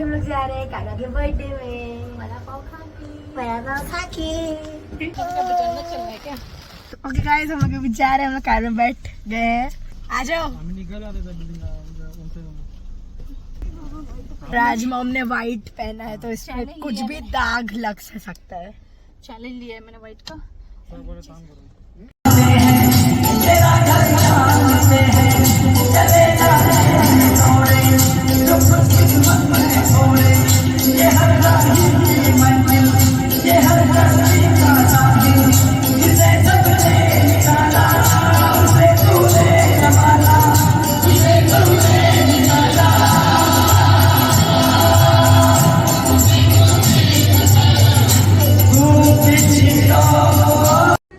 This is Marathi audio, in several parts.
हम लोग जा रहे हैं काका के बर्थडे में। वड़ा पाव खा के ओके गाइस, हम लोग अभी जा रहे हैं। हम लोग कार में बैठ गए हैं। आ जाओ। राज मॉम ने व्हाइट पहना है तो इसमें कुछ भी दाग लग सकता है। चैलेंज लिया है मैंने व्हाइट का।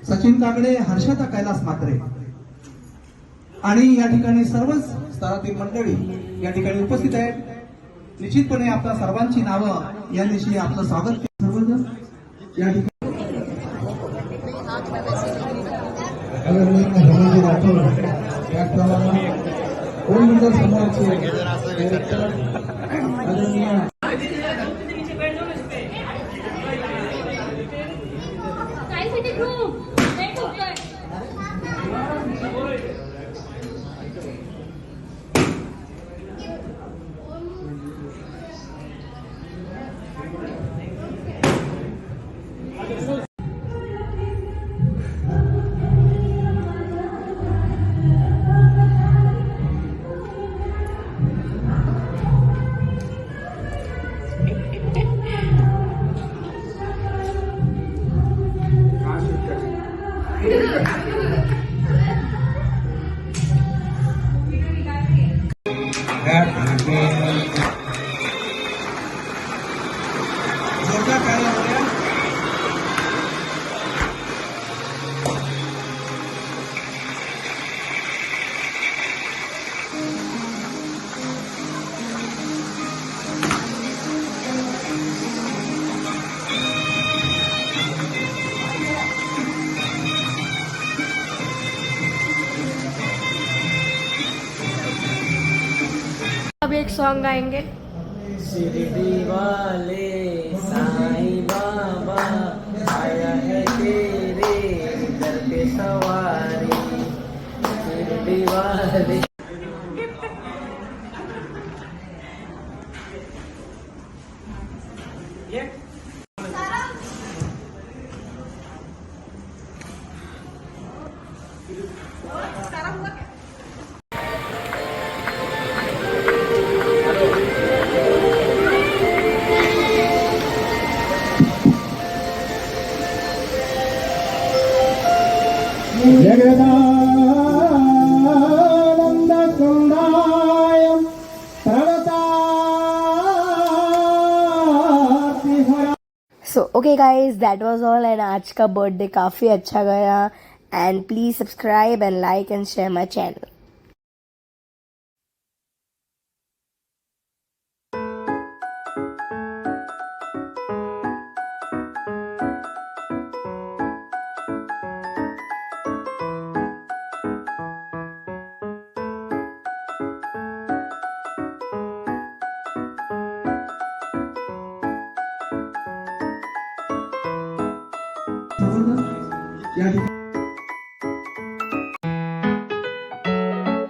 सचिन काकडे, हर्षदा कैलास मात्रे आणि या ठिकाणी सर्वच स्तरातील मंडळी या ठिकाणी उपस्थित आहेत। निश्चितपणे आपल्या सर्वांची नावं या दिवशी आपलं स्वागत केलं। सर्वजण या ठिकाणी अब एक सॉन्ग गाएंगे। शिरडी वाले साईं बाबा आया है तेरे दर पे सवारी। शिरडी वाले so okay guys, that was all. And आज का बर्थडे काफ़ी अच्छा गया। And please subscribe and like and share my channel. या ठिकाणी